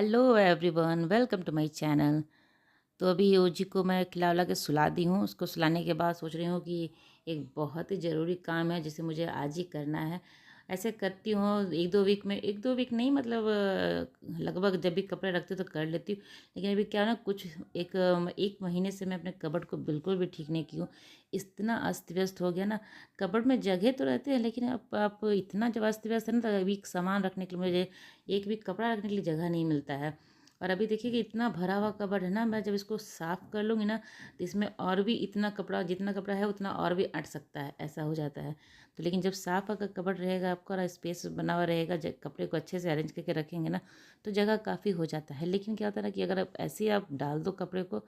Hello everyone, welcome to my channel. तो अभी ओजी को मैं खिला उला के सुला दी हूँ। उसको सुलाने के बाद सोच रही हूँ कि एक बहुत ही ज़रूरी काम है जिसे मुझे आज ही करना है। ऐसे करती हूँ एक दो वीक नहीं, मतलब लगभग जब भी कपड़े रखती हूँ तो कर लेती हूँ। लेकिन अभी क्या ना, कुछ एक महीने से मैं अपने कबर्ड को बिल्कुल भी ठीक नहीं की हूँ। इतना अस्त व्यस्त हो गया ना। कबर्ड में जगह तो रहते हैं, लेकिन अब आप इतना जब अस्त व्यस्त है ना, तो अभी सामान रखने के लिए मुझे एक भी कपड़ा रखने के लिए जगह नहीं मिलता है। और अभी देखिए कि इतना भरा हुआ कबर्ड है ना, मैं जब इसको साफ़ कर लूँगी ना, तो इसमें और भी इतना कपड़ा, जितना कपड़ा है उतना और भी अट सकता है, ऐसा हो जाता है। तो लेकिन जब साफ़ अगर कबर्ड रहेगा आपका और स्पेस बना हुआ रहेगा, कपड़े को अच्छे से अरेंज करके रखेंगे ना, तो जगह काफ़ी हो जाता है। लेकिन क्या होता है ना कि अगर आप ऐसे ही आप डाल दो कपड़े को,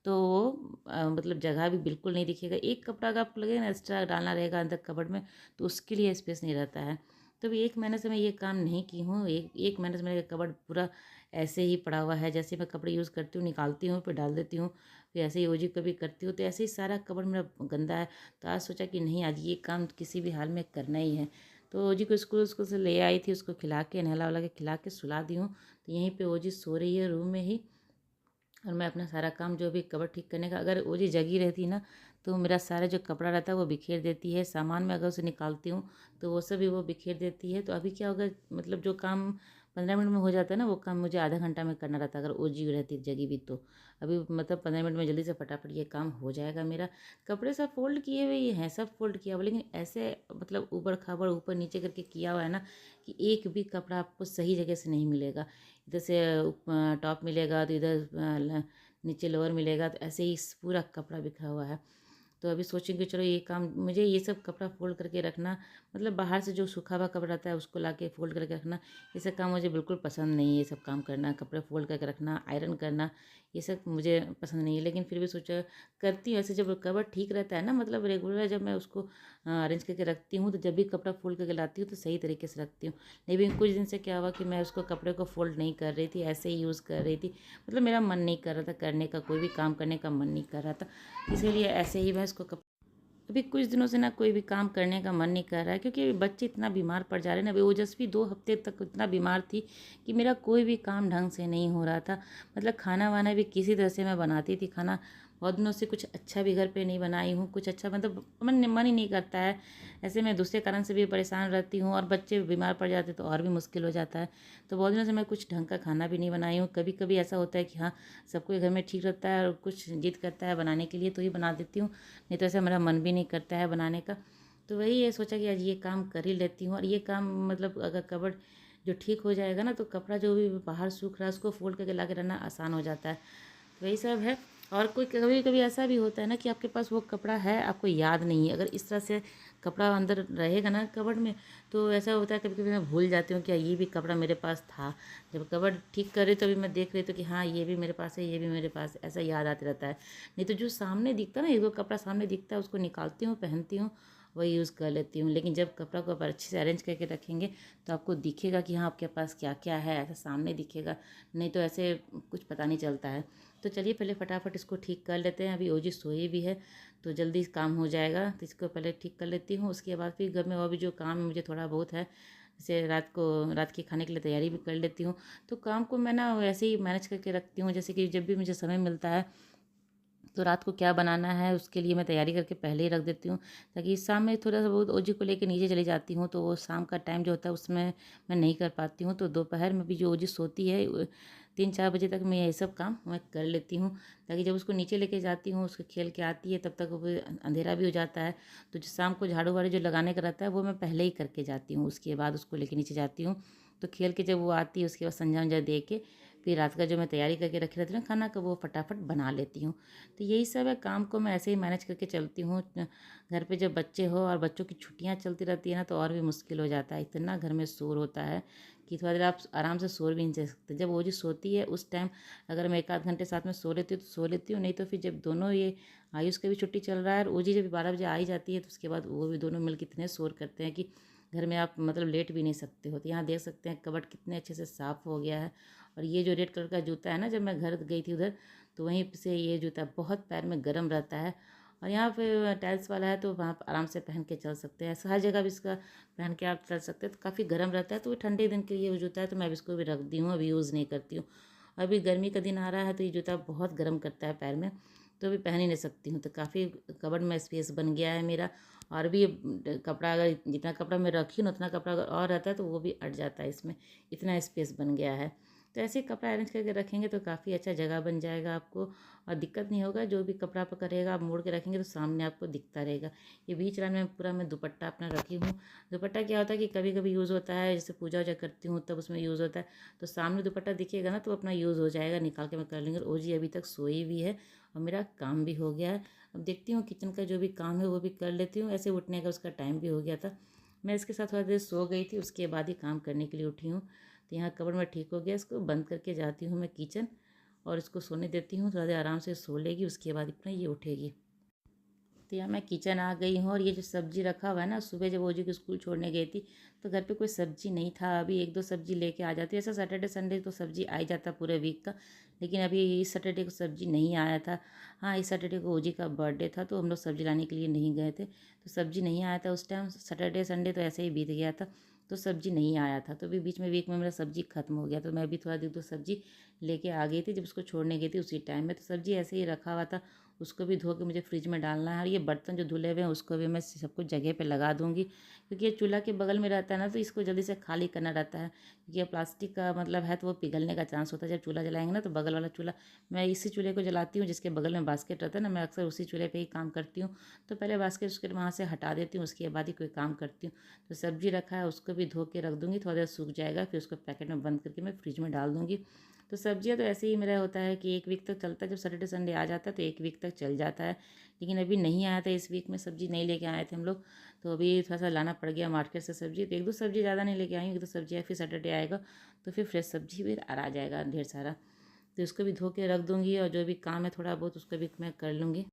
तो वो मतलब जगह भी बिल्कुल नहीं दिखेगा। एक कपड़ा अगर आपको लगेगा ना एक्स्ट्रा डालना रहेगा अंदर कबर्ड में, तो उसके लिए स्पेस नहीं रहता है। तो अभी 1 महीने से मैं ये काम नहीं की हूँ। एक महीने से मेरा कबर्ड पूरा ऐसे ही पड़ा हुआ है। जैसे मैं कपड़े यूज़ करती हूँ, निकालती हूँ, फिर डाल देती हूँ, फिर ऐसे ही ओजी को भी करती हूँ, तो ऐसे ही सारा कबर्ड मेरा गंदा है। तो आज सोचा कि नहीं, आज ये काम किसी भी हाल में करना ही है। तो ओजी को स्कूल से ले आई थी, उसको खिला के नहला वहला के खिला के सुला दी हूँ। तो यहीं पे ओजी सो रही है रूम में ही। और मैं अपना सारा काम जो भी कबर्ड ठीक करने का, अगर ओजी जगी रहती ना, तो मेरा सारा जो कपड़ा रहता है वो बिखेर देती है। सामान में अगर उसे निकालती हूँ तो वो सब भी वो बिखेर देती है। तो अभी क्या होगा, मतलब जो काम 15 मिनट में हो जाता है ना, वो काम मुझे आधा घंटा में करना रहता है अगर ओजी रहती जगी भी तो। अभी मतलब 15 मिनट में जल्दी से फटाफट ये काम हो जाएगा मेरा। कपड़े सब फोल्ड किए हुए ही हैं, सब फोल्ड किया हुआ, लेकिन ऐसे मतलब ऊबड़ खाबड़ ऊपर नीचे करके किया हुआ है ना, कि एक भी कपड़ा आपको सही जगह से नहीं मिलेगा। इधर से टॉप मिलेगा तो इधर नीचे लोअर मिलेगा, तो ऐसे ही पूरा कपड़ा बिखरा हुआ है। तो अभी सोचेंगे चलो ये काम, मुझे ये सब कपड़ा फोल्ड करके रखना, मतलब बाहर से जो सूखा हुआ कपड़ा रहता है उसको ला के फोल्ड करके रखना, ये सब काम मुझे बिल्कुल पसंद नहीं है। ये सब काम करना, कपड़े फोल्ड करके रखना, आयरन करना, ये सब मुझे पसंद नहीं है। लेकिन फिर भी सोचा करती हूँ ऐसे, जब कपड़ा ठीक रहता है ना, मतलब रेगुलर जब मैं उसको अरेंज करके रखती हूँ, तो जब भी कपड़ा फोल्ड करके लाती हूँ तो सही तरीके से रखती हूँ। लेकिन कुछ दिन से क्या हुआ कि मैं उसको कपड़े को फोल्ड नहीं कर रही थी, ऐसे ही यूज़ कर रही थी। मतलब मेरा मन नहीं कर रहा था करने का, कोई भी काम करने का मन नहीं कर रहा था, इसीलिए ऐसे ही मैं इसको अभी कुछ दिनों से ना कोई भी काम करने का मन नहीं कर रहा है, क्योंकि बच्चे इतना बीमार पड़ जा रहे हैं ना। अभी ओजस्वी 2 हफ्ते तक इतना बीमार थी कि मेरा कोई भी काम ढंग से नहीं हो रहा था। मतलब खाना वाना भी किसी तरह से मैं बनाती थी, खाना बहुत दिनों से कुछ अच्छा भी घर पे नहीं बनाई हूँ, कुछ अच्छा मतलब मन ही नहीं करता है। ऐसे मैं दूसरे कारण से भी परेशान रहती हूँ, और बच्चे बीमार पड़ जाते तो और भी मुश्किल हो जाता है। तो बहुत दिनों से मैं कुछ ढंग का खाना भी नहीं बनाई हूँ। कभी कभी ऐसा होता है कि हाँ, सबको घर में ठीक रहता है और कुछ जिद करता है बनाने के लिए तो ही बना देती हूँ, नहीं तो ऐसे मेरा मन भी नहीं करता है बनाने का। तो वही ये सोचा कि आज ये काम कर ही लेती हूँ। और ये काम मतलब अगर कबर्ड जो ठीक हो जाएगा ना, तो कपड़ा जो भी बाहर सूख रहा है उसको फोल्ड करके ला के रखना आसान हो जाता है। तो वही सब है। और कोई कभी कभी ऐसा भी होता है ना कि आपके पास वो कपड़ा है, आपको याद नहीं है। अगर इस तरह से कपड़ा अंदर रहेगा ना कबर्ड में, तो ऐसा होता है कभी कभी मैं भूल जाती हूँ क्या ये भी कपड़ा मेरे पास था। जब कबर्ड ठीक कर रही तो अभी मैं देख रही तो कि हाँ ये भी मेरे पास है, ये भी मेरे पास है, ऐसा याद आते रहता है। नहीं तो जो सामने दिखता है ना, एक दो कपड़ा सामने दिखता है उसको निकालती हूँ, पहनती हूँ, वही यूज़ कर लेती हूँ। लेकिन जब कपड़ा को आप अच्छे से अरेंज करके रखेंगे तो आपको दिखेगा कि हाँ आपके पास क्या क्या है, ऐसा सामने दिखेगा। नहीं तो ऐसे कुछ पता नहीं चलता है। तो चलिए पहले फटाफट इसको ठीक कर लेते हैं। अभी ओजी सोई भी है तो जल्दी काम हो जाएगा, तो इसको पहले ठीक कर लेती हूँ। उसके बाद फिर घर में और भी जो काम है मुझे थोड़ा बहुत है, जैसे रात के खाने के लिए तैयारी भी कर लेती हूँ। तो काम को मैं ना वैसे ही मैनेज करके रखती हूँ, जैसे कि जब भी मुझे समय मिलता है तो रात को क्या बनाना है उसके लिए मैं तैयारी करके पहले ही रख देती हूँ, ताकि शाम में थोड़ा सा बहुत ओजी को लेकर नीचे चली जाती हूँ, तो वो शाम का टाइम जो होता है उसमें मैं नहीं कर पाती हूँ। तो दोपहर में भी जो ओजी सोती है 3-4 बजे तक मैं ये सब काम मैं कर लेती हूँ, ताकि जब उसको नीचे लेके जाती हूँ, उसको खेल के आती है, तब तक वो अंधेरा भी हो जाता है। तो जो शाम को झाड़ू वाड़ू जो लगाने का रहता है वो मैं पहले ही करके जाती हूँ, उसके बाद उसको लेके नीचे जाती हूँ। तो खेल के जब वो आती है उसके बाद संजा वंजा दे के फिर रात का जो मैं तैयारी करके रखी रहती हूँ ना खाना का, वो फटाफट बना लेती हूँ। तो यही सब है, काम को मैं ऐसे ही मैनेज करके चलती हूँ। घर पे जब बच्चे हो और बच्चों की छुट्टियाँ चलती रहती है ना, तो और भी मुश्किल हो जाता है। इतना घर में शोर होता है कि थोड़ा देर आप आराम से सो भी नहीं जा सकते। जब वो जो सोती है उस टाइम अगर मैं 1 आध घंटे साथ में सो लेती हूँ तो सो लेती हूँ, नहीं तो फिर जब दोनों ये आयुष का भी छुट्टी चल रहा है और ओजी जब 12 बजे आ ही जाती है, तो उसके बाद वो भी दोनों मिलकर इतने शोर करते हैं कि घर में आप मतलब लेट भी नहीं सकते हो। तो यहाँ देख सकते हैं कबर्ड कितने अच्छे से साफ़ हो गया है। और ये जो रेड कलर का जूता है ना, जब मैं घर गई थी उधर, तो वहीं से ये जूता बहुत पैर में गर्म रहता है। और यहाँ पे टाइल्स वाला है तो वहाँ पे आराम से पहन के चल सकते हैं। ऐसा हर जगह भी इसका पहन के आप चल सकते हैं। तो काफ़ी गर्म रहता है, तो ये ठंडे दिन के लिए वो जूता है, तो मैं अभी इसको भी रख दी हूँ, अभी यूज़ नहीं करती हूँ। अभी गर्मी का दिन आ रहा है तो ये जूता बहुत गर्म करता है पैर में, तो अभी पहन ही नहीं सकती हूँ। तो काफ़ी कबर्ड में स्पेस बन गया है मेरा। और भी कपड़ा, अगर जितना कपड़ा मैं रखी हूँ ना उतना कपड़ा अगर और रहता है तो वो भी अट जाता है इसमें, इतना स्पेस बन गया है। तो ऐसे ही कपड़ा अरेंज करके रखेंगे तो काफ़ी अच्छा जगह बन जाएगा आपको, और दिक्कत नहीं होगा। जो भी कपड़ा पकड़ेगा आप मोड़ के रखेंगे तो सामने आपको दिखता रहेगा। ये बीच वाला में पूरा मैं दुपट्टा अपना रखी हूँ। दुपट्टा क्या होता है कि कभी कभी यूज़ होता है, जैसे पूजा वूजा करती हूँ तब उसमें यूज़ होता है, तो सामने दुपट्टा दिखेगा ना तो अपना यूज़ हो जाएगा, निकाल के मैं कर लूँगी। और ओजी अभी तक सोई भी है और मेरा काम भी हो गया है। अब देखती हूँ किचन का जो भी काम है वो भी कर लेती हूँ। ऐसे उठने का उसका टाइम भी हो गया था, मैं इसके साथ थोड़ा देर सो गई थी, उसके बाद ही काम करने के लिए उठी हूँ। तो यहाँ कपड़ में ठीक हो गया, इसको बंद करके जाती हूँ मैं किचन, और इसको सोने देती हूँ, थोड़ा देर आराम से सो लेगी, उसके बाद अपना ये उठेगी। तो यहाँ मैं किचन आ गई हूँ, और ये जो सब्ज़ी रखा हुआ है ना, सुबह जब ओजी को स्कूल छोड़ने गई थी तो घर पे कोई सब्ज़ी नहीं था। अभी एक दो सब्ज़ी लेके आ जाती है, ऐसा सैटरडे संडे तो सब्ज़ी आ ही जाता पूरे वीक का, लेकिन अभी इस सैटरडे को सब्ज़ी नहीं आया था। हाँ, इस सैटरडे को ओजी का बर्थडे था तो हम लोग सब्ज़ी लाने के लिए नहीं गए थे, तो सब्ज़ी नहीं आया था उस टाइम। सैटरडे संडे तो ऐसे ही बीत गया था, तो सब्ज़ी नहीं आया था। तो अभी बीच में वीक में मेरा सब्ज़ी खत्म हो गया, तो मैं अभी थोड़ा देर तो सब्ज़ी लेके आ गई थी जब उसको छोड़ने गई थी उसी टाइम में। तो सब्ज़ी ऐसे ही रखा हुआ था, उसको भी धो के मुझे फ्रिज में डालना है। और ये बर्तन जो धुले हुए हैं उसको भी मैं सब कुछ जगह पे लगा दूंगी, क्योंकि ये चूल्हा के बगल में रहता है ना, तो इसको जल्दी से खाली करना रहता है, क्योंकि ये प्लास्टिक का मतलब है तो वो पिघलने का चांस होता है। जब चूल्हा जलाएंगे ना तो बगल वाला चूल्हा, मैं इसी चूल्हे को जलाती हूँ जिसके बगल में बास्केट रहता है ना, मैं अक्सर उसी चूल्हे पर ही काम करती हूँ। तो पहले बास्केट उसके वहाँ से हटा देती हूँ, उसके बाद ही कोई काम करती हूँ। तो सब्जी रखा है उसको भी धो के रख दूँगी, थोड़ा देर सूख जाएगा, फिर उसको पैकेट में बंद करके मैं फ्रिज में डाल दूँगी। तो सब्जियां तो ऐसे ही मेरा होता है कि एक वीक तक चलता है, जब सैटरडे संडे आ जाता है तो एक वीक तक चल जाता है। लेकिन अभी नहीं आया था, इस वीक में सब्ज़ी नहीं लेके आए थे हम लोग, तो अभी थोड़ा सा लाना पड़ गया मार्केट से सब्ज़ी। तो एक दो सब्ज़ी ज़्यादा नहीं लेके आई हूँ, एक दो सब्ज़ी है, फिर सैटरडे आएगा तो फिर फ्रेश सब्ज़ी भी आ जाएगा ढेर सारा। तो इसको भी धो के रख दूँगी, और जो भी काम है थोड़ा बहुत उसको भी मैं कर लूँगी।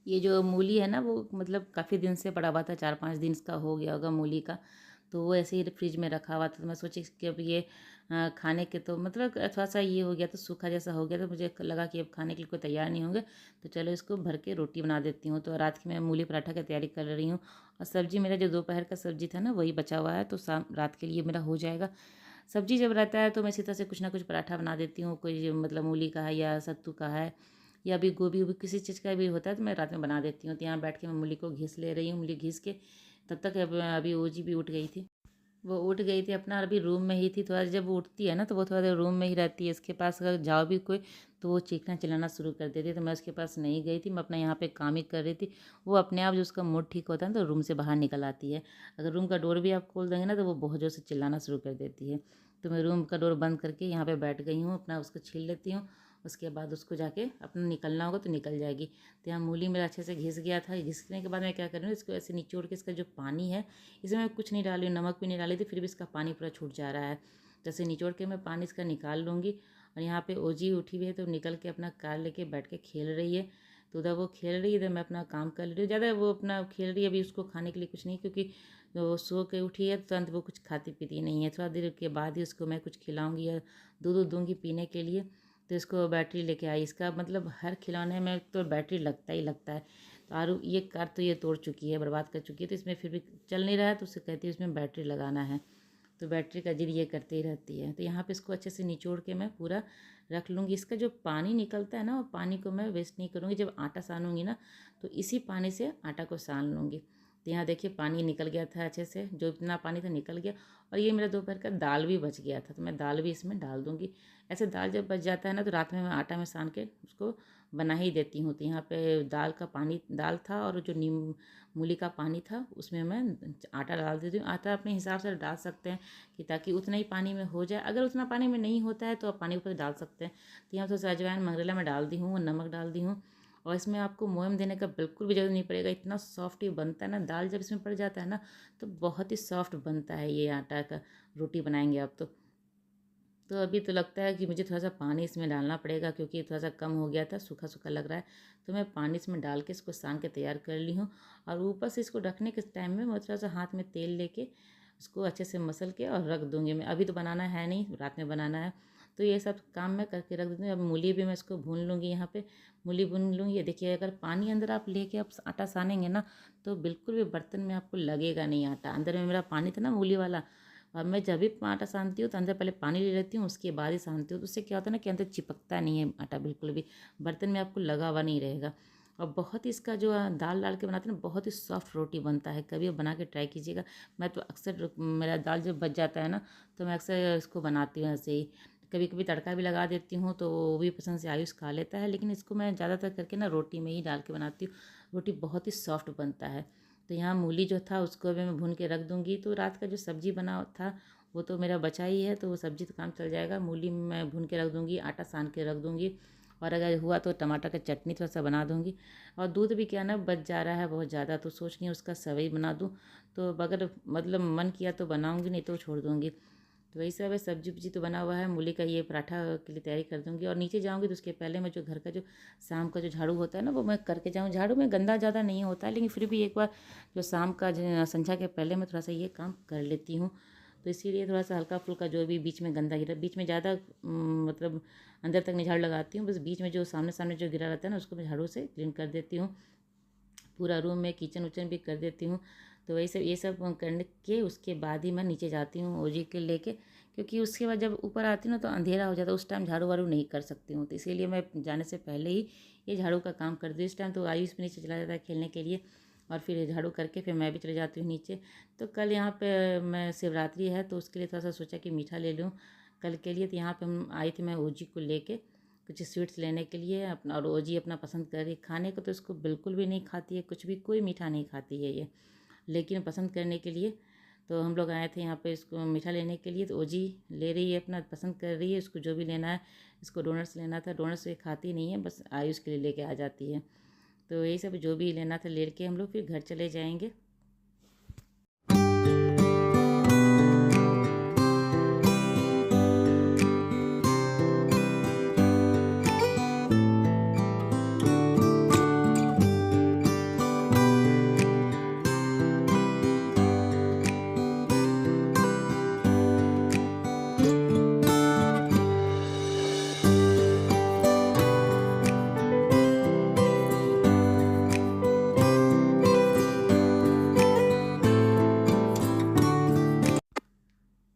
ये जो मूली है ना वो मतलब काफ़ी दिन से पड़ा हुआ था, 4-5 दिन इसका हो गया होगा मूली का। तो वो ऐसे ही फ्रिज में रखा हुआ था, तो मैं सोची कि अब ये खाने के तो मतलब थोड़ा सा ये हो गया, तो सूखा जैसा हो गया, तो मुझे लगा कि अब खाने के लिए कोई तैयार नहीं होंगे, तो चलो इसको भर के रोटी बना देती हूँ। तो रात की मैं मूली पराठा की तैयारी कर रही हूँ, और सब्ज़ी मेरा जो दोपहर का सब्ज़ी था ना वही बचा हुआ है, तो शाम रात के लिए मेरा हो जाएगा। सब्ज़ी जब रहता है तो मैं इसी तरह से कुछ ना कुछ पराठा बना देती हूँ, कोई मतलब मूली का है या सत्तू का है या भी गोभी वोभी किसी चीज़ का भी होता है, तो मैं रात में बना देती हूँ। तो यहाँ बैठ के मैं मूली को घिस ले रही हूँ, मूली घिस के तब तक अभी ओजी भी उठ गई थी। वो उठ गई थी अपना, अभी रूम में ही थी। थोड़ा जब वो उठती है ना तो वो थोड़ा देर रूम में ही रहती है, इसके पास अगर जाओ भी कोई तो वो चीखना चिल्लाना शुरू कर देती है। तो मैं उसके पास नहीं गई थी, मैं अपना यहाँ पे काम ही कर रही थी। वो अपने आप जो उसका मूड ठीक होता है ना तो रूम से बाहर निकल आती है। अगर रूम का डोर भी आप खोल देंगे ना तो वो बहुत ज़ोर से चिल्लाना शुरू कर देती है। तो मैं रूम का डोर बंद करके यहाँ पे बैठ गई हूँ, अपना उसको छील लेती हूँ। उसके बाद उसको जाके अपना निकलना होगा तो निकल जाएगी। तो यहाँ मूली मेरा अच्छे से घिस गया था, घिसने के बाद मैं क्या कर रही हूँ, इसको ऐसे निचोड़ के इसका जो पानी है, इसमें मैं कुछ नहीं डाली हूँ, नमक भी नहीं डाली थी, फिर भी इसका पानी पूरा छूट जा रहा है। जैसे निचोड़ के मैं पानी इसका निकाल लूँगी। और यहाँ पे ओजी उठी हुई है तो निकल के अपना कार लेके बैठ के खेल रही है। तो उधर वो खेल रही है, इधर मैं अपना काम कर रही हूँ। ज़्यादा वो अपना खेल रही है, अभी उसको खाने के लिए कुछ नहीं, क्योंकि वो सो के उठी है तो तुरंत वो कुछ खाती पीती नहीं है। थोड़ा देर के बाद ही उसको मैं कुछ खिलाऊँगी या दूध वूध दूँगी पीने के लिए। तो इसको बैटरी लेके आई, इसका मतलब हर खिलौने में तो बैटरी लगता ही लगता है। तो आरू ये कार तो ये तोड़ चुकी है, बर्बाद कर चुकी है, तो इसमें फिर भी चल नहीं रहा है, तो उसे कहती है इसमें बैटरी लगाना है। तो बैटरी का जिद ये करती ही रहती है। तो यहाँ पे इसको अच्छे से निचोड़ के मैं पूरा रख लूँगी। इसका जो पानी निकलता है ना वो पानी को मैं वेस्ट नहीं करूँगी। जब आटा सानूँगी ना तो इसी पानी से आटा को सान लूँगी। तो यहाँ देखिए पानी निकल गया था अच्छे से, जो इतना पानी था निकल गया। और ये मेरा दोपहर का दाल भी बच गया था, तो मैं दाल भी इसमें डाल दूँगी। ऐसे दाल जब बच जाता है ना तो रात में मैं आटा में सान के उसको बना ही देती हूँ। तो यहाँ पे दाल का पानी दाल था, और जो नीम मूली का पानी था उसमें मैं आटा डाल देती हूँ। आटा अपने हिसाब से डाल सकते हैं कि ताकि उतना ही पानी में हो जाए। अगर उतना पानी में नहीं होता है तो आप पानी ऊपर डाल सकते हैं। तो यहाँ थोड़ा सा अजवाइन मंगरेला में डाल दी हूँ, नमक डाल दी हूँ, और इसमें आपको मोयम देने का बिल्कुल भी ज़रूरत नहीं पड़ेगा, इतना सॉफ्ट ये बनता है ना। दाल जब इसमें पड़ जाता है ना तो बहुत ही सॉफ्ट बनता है ये आटा का रोटी बनाएंगे आप तो अभी तो लगता है कि मुझे थोड़ा-सा पानी इसमें डालना पड़ेगा, क्योंकि थोड़ा-सा कम हो गया था, सूखा-सूखा लग रहा है। तो मैं पानी इसमें डाल के इसको सान के तैयार कर ली हूँ। और ऊपर से इसको ढकने के टाइम में मैं थोड़ा-सा हाथ में तेल लेके उसको अच्छे से मसल के और रख दूँगी मैं। अभी तो बनाना है नहीं, रात में बनाना है। तो ये सब काम मैं करके रख देती हूँ। अब मूली भी मैं इसको भून लूँगी यहाँ पे, मूली भून लूँगी। ये देखिए, अगर पानी अंदर आप लेके आप आटा सानेंगे ना तो बिल्कुल भी बर्तन में आपको लगेगा नहीं आटा। अंदर में मेरा पानी था ना मूली वाला, और मैं जब भी आटा सानती हूँ तो अंदर पहले पानी ले लेती हूँ, उसके बाद ही सानती हूँ। तो उससे क्या होता है ना कि अंदर चिपकता नहीं है आटा बिल्कुल भी, बर्तन में आपको लगा हुआ नहीं रहेगा। और बहुत ही इसका जो दाल डाल के बनाते हैं ना, बहुत ही सॉफ्ट रोटी बनता है। कभी आप बना के ट्राई कीजिएगा। मैं तो अक्सर, मेरा दाल जब बच जाता है ना तो मैं अक्सर इसको बनाती हूँ ऐसे ही। कभी कभी तड़का भी लगा देती हूँ तो वो भी पसंद से आयुष खा लेता है, लेकिन इसको मैं ज़्यादातर करके ना रोटी में ही डाल के बनाती हूँ। रोटी बहुत ही सॉफ्ट बनता है। तो यहाँ मूली जो था उसको भी मैं भून के रख दूँगी। तो रात का जो सब्ज़ी बना था वो तो मेरा बचा ही है, तो वो सब्ज़ी तो काम चल जाएगा। मूली मैं भून के रख दूँगी, आटा सान के रख दूँगी, और अगर हुआ तो टमाटर का चटनी थोड़ा सा बना दूँगी। और दूध भी क्या ना बच जा रहा है बहुत ज़्यादा, तो सोच रही हूँ उसका सेवई बना दूँ। तो अगर मतलब मन किया तो बनाऊँगी, नहीं तो छोड़ दूँगी। तो वही सब है, सब्जी उब्जी तो बना हुआ है। मूली का ये पराठा के लिए तैयारी कर दूँगी। और नीचे जाऊँगी तो उसके पहले मैं जो घर का जो शाम का जो झाड़ू होता है ना वो मैं करके जाऊँ। झाड़ू में गंदा ज़्यादा नहीं होता है, लेकिन फिर भी एक बार जो शाम का संध्या के पहले मैं थोड़ा सा ये काम कर लेती हूँ। तो इसीलिए थोड़ा सा हल्का फुल्का जो भी बीच में गंदा गिरा, बीच में ज़्यादा मतलब अंदर तक नहीं झाड़ू लगाती हूँ, बस बीच में जो सामने सामने जो गिरा रहता है ना उसको मैं झाड़ू से क्लीन कर देती हूँ। पूरा रूम में किचन उचन भी कर देती हूँ। तो वही सब, ये सब करने के उसके बाद ही मैं नीचे जाती हूँ ओजी के लेके, क्योंकि उसके बाद जब ऊपर आती हूँ ना तो अंधेरा हो जाता है, उस टाइम झाड़ू वाड़ू नहीं कर सकती हूँ। तो इसीलिए मैं जाने से पहले ही ये झाड़ू का काम कर दूँ। इस टाइम तो आयुष भी नीचे चला जाता है खेलने के लिए, और फिर झाड़ू करके फिर मैं भी चले जाती हूँ नीचे। तो कल यहाँ पे मैं शिवरात्रि है तो उसके लिए थोड़ा सा सोचा कि मीठा ले लूँ कल के लिए। तो यहाँ पे हम आई थी मैं ओजी को लेके कुछ स्वीट्स लेने के लिए अपना, और ओजी अपना पसंद कर रही खाने को, तो इसको बिल्कुल भी नहीं खाती है कुछ भी, कोई मीठा नहीं खाती है ये, लेकिन पसंद करने के लिए तो हम लोग आए थे यहाँ पे इसको मीठा लेने के लिए। तो ओजी ले रही है, अपना पसंद कर रही है, इसको जो भी लेना है। इसको डोनट्स लेना था, डोनट्स ये खाती नहीं है, बस आयुष के लिए लेके आ जाती है। तो यही सब जो भी लेना था ले के हम लोग फिर घर चले जाएंगे।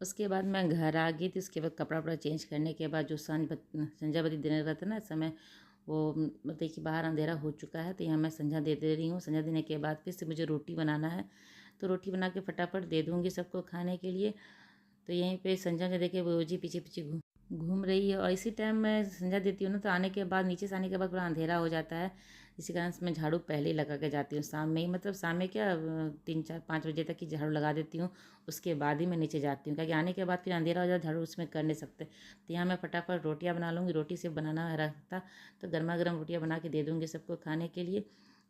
उसके बाद मैं घर आ गई थी। उसके बाद कपड़ा वपड़ा चेंज करने के बाद जो संध्या बत्ती देने रहता ना इस समय, वो देखिए बाहर अंधेरा हो चुका है। तो यहाँ मैं संध्या दे रही हूँ। संध्या देने के बाद फिर से मुझे रोटी बनाना है, तो रोटी बना के फटाफट दे दूँगी सबको खाने के लिए। तो यहीं पे संध्या ने देखे वो जी पीछे पीछे घूम रही है। और इसी टाइम मैं संध्या देती हूँ ना तो आने के बाद, नीचे से आने के बाद पूरा अंधेरा हो जाता है। इसी कारण से मैं झाड़ू पहले ही लगा के जाती हूँ शाम में ही, मतलब शाम में क्या 3 4 5 बजे तक ही झाड़ू लगा देती हूँ। उसके बाद ही मैं नीचे जाती हूँ, क्योंकि आने के बाद फिर अंधेरा हो जाता है, झाड़ू उसमें कर नहीं सकते। तो यहाँ मैं फटाफट रोटियाँ बना लूँगी। रोटी सिर्फ बनाना रहता तो गर्मा गर्म रोटियाँ बना के दे दूँगी सबको खाने के लिए।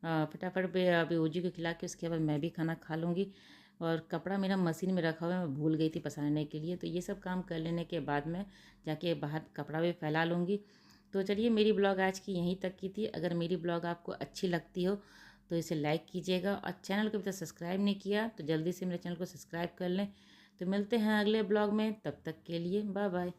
फटाफट पे अभी ओजी को खिला के उसके बाद मैं भी खाना खा लूँगी। और कपड़ा मेरा मशीन में रखा हुआ है, मैं भूल गई थी पसारने के लिए। तो ये सब काम कर लेने के बाद मैं जाके बाहर कपड़ा भी फैला लूँगी। तो चलिए, मेरी ब्लॉग आज की यहीं तक की थी। अगर मेरी ब्लॉग आपको अच्छी लगती हो तो इसे लाइक कीजिएगा, और चैनल को अभी तक सब्सक्राइब नहीं किया तो जल्दी से मेरे चैनल को सब्सक्राइब कर लें। तो मिलते हैं अगले ब्लॉग में, तब तक के लिए बाय बाय।